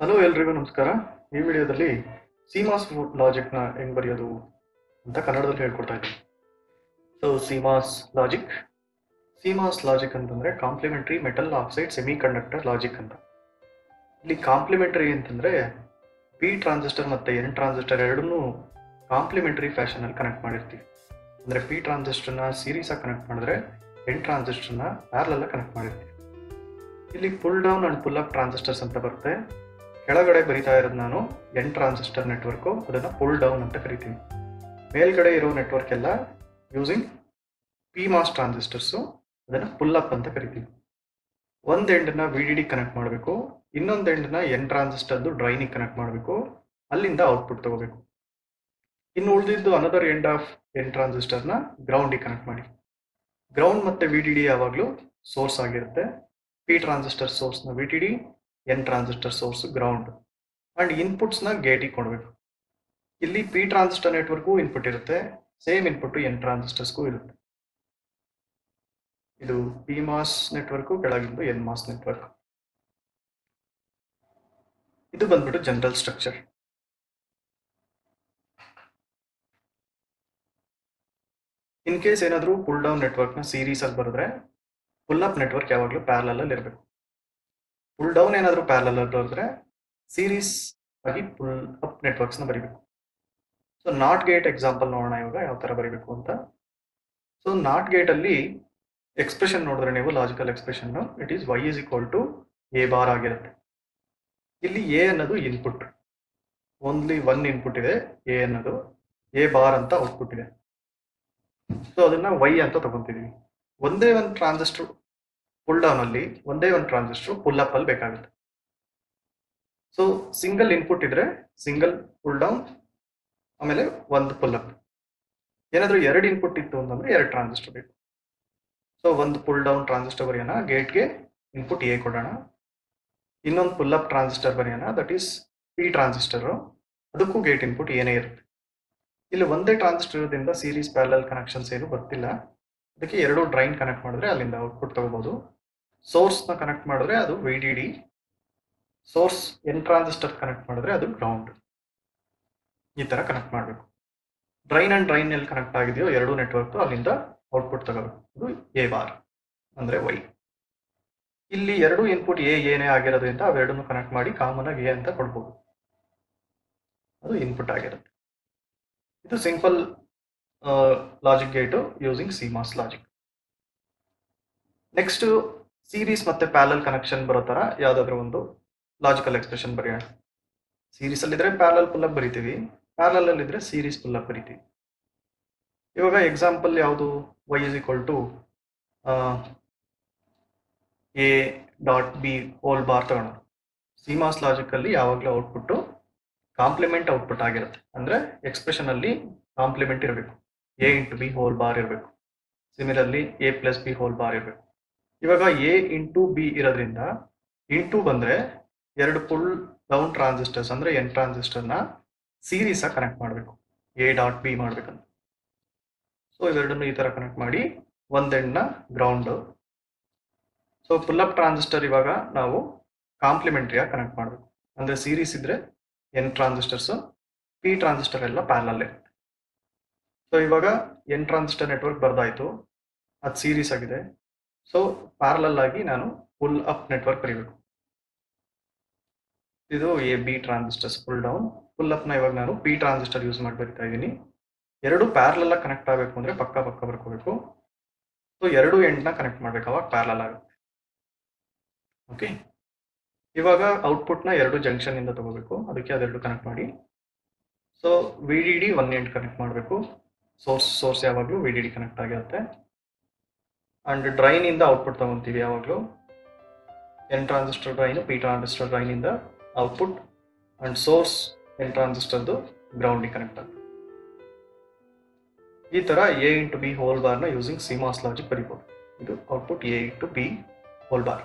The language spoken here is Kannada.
ಹಲೋ ಎಲ್ರಿಗೂ ನಮಸ್ಕಾರ. ಈ ವಿಡಿಯೋದಲ್ಲಿ ಸಿಮಾಸ್ ಲಾಜಿಕ್ನ ಹೆಂಗ್ ಬರೆಯೋದು ಅಂತ ಕನ್ನಡದಲ್ಲಿ ಹೇಳ್ಕೊಡ್ತಾ ಇದ್ದೀನಿ. ಸೊ ಸಿಮಾಸ್ ಲಾಜಿಕ್ ಅಂತಂದ್ರೆ complementary metal oxide semiconductor logic ಅಂತ. ಇಲ್ಲಿ ಕಾಂಪ್ಲಿಮೆಂಟರಿ ಅಂತಂದ್ರೆ ಪಿ ಟ್ರಾನ್ಸಿಸ್ಟರ್ ಮತ್ತೆ ಎನ್ ಟ್ರಾನ್ಸಿಸ್ಟರ್ ಎರಡನ್ನೂ ಕಾಂಪ್ಲಿಮೆಂಟರಿ ಫ್ಯಾಷನ್ ಅಲ್ಲಿ ಕನೆಕ್ಟ್ ಮಾಡಿರ್ತೀವಿ. ಅಂದ್ರೆ ಪಿ ಟ್ರಾನ್ಸಿಸ್ಟರ್ನ ಸೀರೀಸ್ ಆಗಿ ಕನೆಕ್ಟ್ ಮಾಡಿದ್ರೆ ಎನ್ ಟ್ರಾನ್ಸಿಸ್ಟರ್ನ ಪ್ಯಾರಲಲ್ ಕನೆಕ್ಟ್ ಮಾಡಿರ್ತೀವಿ. ಇಲ್ಲಿ pull down and pull up transistors ಅಂತ ಬರುತ್ತೆ. ಕೆಳಗಡೆ ಬರಿತಾ ಇರೋದು ನಾನು ಎನ್ ಟ್ರಾನ್ಸಿಸ್ಟರ್ ನೆಟ್ವರ್ಕು, ಅದನ್ನು ಪುಲ್ ಡೌನ್ ಅಂತ ಕರಿತೀನಿ. ಮೇಲ್ಗಡೆ ಇರೋ ನೆಟ್ವರ್ಕ್ ಎಲ್ಲ ಯೂಸಿಂಗ್ ಪಿ ಮಾಸ್ ಟ್ರಾನ್ಸಿಸ್ಟರ್ಸು, ಅದನ್ನು ಪುಲ್ ಅಪ್ ಅಂತ ಕರಿತೀವಿ. ಒಂದು ಎಂಡನ್ನ ವಿ ಡಿ ಡಿ ಕನೆಕ್ಟ್ ಮಾಡಬೇಕು, ಇನ್ನೊಂದು ಎಂಡನ್ನ ಎನ್ ಟ್ರಾನ್ಸಿಸ್ಟರ್ದು ಡ್ರೈನಿಗೆ ಕನೆಕ್ಟ್ ಮಾಡಬೇಕು, ಅಲ್ಲಿಂದ ಔಟ್ಪುಟ್ ತಗೋಬೇಕು. ಇನ್ನು ಉಳಿದಿದ್ದು ಅನದರ್ ಎಂಡ್ ಆಫ್ ಎನ್ ಟ್ರಾನ್ಸಿಸ್ಟರ್ನ ಗ್ರೌಂಡಿಗೆ ಕನೆಕ್ಟ್ ಮಾಡಿ. ಗ್ರೌಂಡ್ ಮತ್ತು ವಿ ಡಿ ಡಿ ಯಾವಾಗಲೂ ಸೋರ್ಸ್ ಆಗಿರುತ್ತೆ. ಪಿ ಟ್ರಾನ್ಸಿಸ್ಟರ್ ಸೋರ್ಸ್ನ V D D, N transistor source ground, and ಇನ್ಪುಟ್ಸ್ನ ಗೇಟಿಗೆ ಕೊಡಬೇಕು. ಇಲ್ಲಿ ಪಿ ಟ್ರಾನ್ಸಿಸ್ಟರ್ ನೆಟ್ವರ್ಕ್ಗೂ ಇನ್ಪುಟ್ ಇರುತ್ತೆ, ಸೇಮ್ ಇನ್ಪುಟ್ ಎನ್ ಟ್ರಾನ್ಸಿಸ್ಟರ್ಸ್ಗೂ ಇರುತ್ತೆ. ಇದು ಪಿ ಮಾಸ್ ನೆಟ್ವರ್ಕು, ಕೆಳಗಿಂದು ಎನ್ ಮಾಸ್ ನೆಟ್ವರ್ಕ್. ಇದು ಬಂದ್ಬಿಟ್ಟು ಜನರಲ್ ಸ್ಟ್ರಕ್ಚರ್. ಇನ್ ಕೇಸ್ ಏನಾದರೂ ಪುಲ್ ಡೌನ್ ನೆಟ್ವರ್ಕ್ನ ಸೀರೀಸ್ ಅಲ್ಲಿ ಬರೆದ್ರೆ ಪುಲ್ ಅಪ್ ನೆಟ್ವರ್ಕ್ ಯಾವಾಗಲೂ ಪ್ಯಾರಲಲ್ ಅಲ್ಲಿ ಇರಬೇಕು. ಪುಲ್ ಡೌನ್ ಏನಾದರೂ ಪ್ಯಾರಲಲ್ ಅಲ್ಲಿ ಬರೆದ್ರೆ ಸೀರೀಸ್ ಆಗಿ ಪುಲ್ ಅಪ್ ನೆಟ್ವರ್ಕ್ಸ್ನ ಬರೀಬೇಕು. ಸೊ ನಾಟ್ ಗೇಟ್ ಎಕ್ಸಾಂಪಲ್ ನೋಡೋಣ ಇವಾಗ ಯಾವ ಥರ ಬರೀಬೇಕು ಅಂತ. ಸೊ ನಾಟ್ ಗೇಟಲ್ಲಿ ಎಕ್ಸ್ಪ್ರೆಷನ್ ನೋಡಿದ್ರೆ ನೀವು logical expression it is y is equal to A bar ಆಗಿರುತ್ತೆ. ಇಲ್ಲಿ ಎ ಅನ್ನೋದು ಇನ್ಪುಟ್, ಓನ್ಲಿ ಒನ್ ಇನ್ಪುಟ್ ಇದೆ ಎ ಅನ್ನೋದು, ಎ ಬಾರ್ ಅಂತ ಔಟ್ಪುಟ್ ಇದೆ. ಸೊ ಅದನ್ನ y ಅಂತ ತಗೊಂತಿದೀವಿ. ಒಂದೇ ಒಂದು ಟ್ರಾನ್ಸಿಸ್ಟರ್ ಪುಲ್ ಡೌನ್ ಅಲ್ಲಿ ಒಂದೇ ಒಂದು ಟ್ರಾನ್ಸಿಸ್ಟರ್ ಪುಲ್ ಅಪ್ ಅಲ್ಲಿ ಬೇಕಾಗುತ್ತೆ. ಸೊ ಸಿಂಗಲ್ ಇನ್ಪುಟ್ ಇದ್ರೆ ಸಿಂಗಲ್ ಪುಲ್ ಡೌನ್, ಆಮೇಲೆ ಒಂದು ಪುಲ್ ಅಪ್. ಏನಾದರೂ ಎರಡು ಇನ್ಪುಟ್ ಇತ್ತು ಅಂತಂದ್ರೆ ಎರಡು ಟ್ರಾನ್ಸಿಸ್ಟರ್ ಬೇಕು. ಸೊ ಒಂದು ಪುಲ್ ಡೌನ್ ಟ್ರಾನ್ಸಿಸ್ಟರ್ ಬರೆಯೋಣ, ಗೇಟ್ಗೆ ಇನ್ಪುಟ್ ಎ ಕೊಡೋಣ. ಇನ್ನೊಂದು ಪುಲ್ ಅಪ್ ಟ್ರಾನ್ಸಿಸ್ಟರ್ ಬರೆಯೋಣ, ದಟ್ ಈಸ್ ಪಿ ಟ್ರಾನ್ಸಿಸ್ಟರ್, ಅದಕ್ಕೂ ಗೇಟ್ ಇನ್ಪುಟ್ ಏನೇ ಇರುತ್ತೆ. ಇಲ್ಲಿ ಒಂದೇ ಟ್ರಾನ್ಸಿಸ್ಟರ್ ಇರೋದ್ರಿಂದ ಸೀರೀಸ್ ಪ್ಯಾರಲಲ್ ಕನೆಕ್ಷನ್ಸ್ ಏನು ಬರ್ತಿಲ್ಲ. ಅದಕ್ಕೆ ಎರಡು ಡ್ರೈನ್ ಕನೆಕ್ಟ್ ಮಾಡಿದ್ರೆ ಅಲ್ಲಿಂದ ಔಟ್ಪುಟ್ ತಗೋಬಹುದು. ಸೋರ್ಸ್ನ ಕನೆಕ್ಟ್ ಮಾಡಿದ್ರೆ ಅದು V D D, source N transistor connect ಮಾಡಿದ್ರೆ ಅದು ಗ್ರೌಂಡ್. ಈ ತರ ಕನೆಕ್ಟ್ ಮಾಡಬೇಕು. ಡ್ರೈನ್ ಅಂಡ್ ಡ್ರೈನ್ ಎಲ್ಲಿ ಕನೆಕ್ಟ್ ಆಗಿದೆಯೋ ಎರಡು ನೆಟ್ವರ್ಕ್, ಅಲ್ಲಿಂದ ಔಟ್ಪುಟ್ ತಗೋಬೇಕು. ಅದು ಎ ಬಾರ್ ಅಂದ್ರೆ ವೈ. ಇಲ್ಲಿ ಎರಡು ಇನ್ಪುಟ್ ಏನೇ ಆಗಿರೋದ್ರಿಂದ ಅವೆರಡನ್ನು ಕನೆಕ್ಟ್ ಮಾಡಿ ಕಾಮನ್ ಆಗಿ ಎ ಅಂತ ಕೊಡ್ಬೋದು, ಅದು ಇನ್ಪುಟ್ ಆಗಿರುತ್ತೆ. ಇದು simple logic gate using CMOS logic. Next series ಮತ್ತೆ ಪ್ಯಾರಲಲ್ ಕನೆಕ್ಷನ್ ಬರೋ ತರ ಯಾವ್ದಾದ್ರು ಒಂದು ಲಾಜಿಕಲ್ ಎಕ್ಸ್ಪ್ರೆಷನ್ ಬರೆಯೋಣ. ಸೀರೀಸ್ ಅಲ್ಲಿ ಇದ್ರೆ ಪ್ಯಾರಲಲ್ ಪುಲ್ ಅಪ್ ಬರಿತೀವಿ, ಪ್ಯಾರಲಲ್ ಅಲ್ಲಿ ಇದ್ರೆ ಸೀರೀಸ್ ಪುಲ್ ಅಪ್ ಬರಿತೀವಿ. ಇವಾಗ ಎಕ್ಸಾಂಪಲ್ ಯಾವುದು, y is equal to A dot B whole bar ತಗೋಣ. ಸಿಮಾಸ್ ಲಾಜಿಕ್ ಅಲ್ಲಿ ಯಾವಾಗಲೂ ಔಟ್ಪುಟ್ ಕಾಂಪ್ಲಿಮೆಂಟ್ ಔಟ್ಪುಟ್ ಆಗಿರುತ್ತೆ. ಅಂದ್ರೆ ಎಕ್ಸ್ಪ್ರೆಷನ್ ಅಲ್ಲಿ ಕಾಂಪ್ಲಿಮೆಂಟ್ ಇರಬೇಕು, A into B whole bar ಇರಬೇಕು. Similarly A plus B whole bar ಇರಬೇಕು. ಇವಾಗ ಎ ಇಂಟು ಬಿ ಇರೋದ್ರಿಂದ ಇಂಟು ಬಂದ್ರೆ ಎರಡು ಪುಲ್ ಡೌನ್ ಟ್ರಾನ್ಸಿಸ್ಟರ್ಸ್ ಅಂದ್ರೆ ಎನ್ ಟ್ರಾನ್ಸಿಸ್ಟರ್ನ ಸೀರೀಸ್ ಆಗಿ ಕನೆಕ್ಟ್ ಮಾಡಬೇಕು, ಎ ಡಾಟ್ ಬಿ ಮಾಡ್ಬೇಕಂತ. ಸೊ ಇವೆರಡನ್ನು ಈ ತರ ಕನೆಕ್ಟ್ ಮಾಡಿ ಒಂದೆಂಡ್ನ ground. So pull up transistor ಇವಾಗ ನಾವು ಕಾಂಪ್ಲಿಮೆಂಟ್ರಿಯಾಗಿ ಕನೆಕ್ಟ್ ಮಾಡಬೇಕು. ಅಂದ್ರೆ ಸೀರೀಸ್ ಇದ್ರೆ ಎನ್ ಟ್ರಾನ್ಸಿಸ್ಟರ್ಸ್, ಪಿ ಟ್ರಾನ್ಸಿಸ್ಟರ್ ಎಲ್ಲ ಪ್ಯಾರಲಲ್ ಇರುತ್ತೆ. ಸೊ ಇವಾಗ ಎನ್ ಟ್ರಾನ್ಸಿಸ್ಟರ್ ನೆಟ್ವರ್ಕ್ ಬರ್ದಾಯ್ತು, ಅದು ಸೀರೀಸ್ ಆಗಿದೆ. ಸೊ ಪ್ಯಾರಲಲ್ ಆಗಿ ನಾನು ಪುಲ್ ಅಪ್ ನೆಟ್ವರ್ಕ್ ಬರೀಬೇಕು. ಇದು A B transistors pull down. Pull ಅಪ್ನ ಇವಾಗ ನಾನು ಪಿ ಟ್ರಾನ್ಸಿಸ್ಟರ್ ಯೂಸ್ ಮಾಡಿ ಬರಿತಾ ಇದ್ದೀನಿ. ಎರಡು ಪ್ಯಾರಲಲ್ ಆಗಿ ಕನೆಕ್ಟ್ ಆಗಬೇಕು ಅಂದ್ರೆ ಪಕ್ಕ ಬರ್ಕೋಬೇಕು. ಸೊ ಎರಡು ಎಂಡ್ನ ಕನೆಕ್ಟ್ ಮಾಡ್ಬೇಕು, ಅವಾಗ ಪ್ಯಾರಲಲ್ ಆಗುತ್ತೆ. ಓಕೆ, ಇವಾಗ ಔಟ್ಪುಟ್ನ ಎರಡು ಜಂಕ್ಷನ್ ಇಂದ ತಗೋಬೇಕು, ಅದಕ್ಕೆ ಅದೆರಡು ಕನೆಕ್ಟ್ ಮಾಡಿ. So V D D one end connect ಮಾಡಬೇಕು. ಸೋರ್ಸ್ ಯಾವಾಗಲೂ ವಿ ಡಿ ಡಿ ಕನೆಕ್ಟ್ ಆಗಿರುತ್ತೆ. ಅಂಡ್ ಡ್ರೈನ್ ಇಂದ ಔಟ್ಪುಟ್ ತಗೊಂತೀವಿ ಯಾವಾಗಲೂ. N transistor drain, P transistor drain ಇಂದ ಔಟ್ಪುಟ್, ಅಂಡ್ ಸೋರ್ಸ್ ಎನ್ ಟ್ರಾನ್ಸಿಸ್ಟರ್ದು ಗ್ರೌಂಡಿಗೆ ಕನೆಕ್ಟ್ ಆಗುತ್ತೆ. ಈ ತರ ಎ ಇಂಟು ಬಿ ಹೋಲ್ ಬಾರ್ನ ಯೂಸಿಂಗ್ ಸಿಮಾಸ್ ಲಾಜಿಕ್ ಬರೀಬಹುದು. ಇದು output A into B whole bar.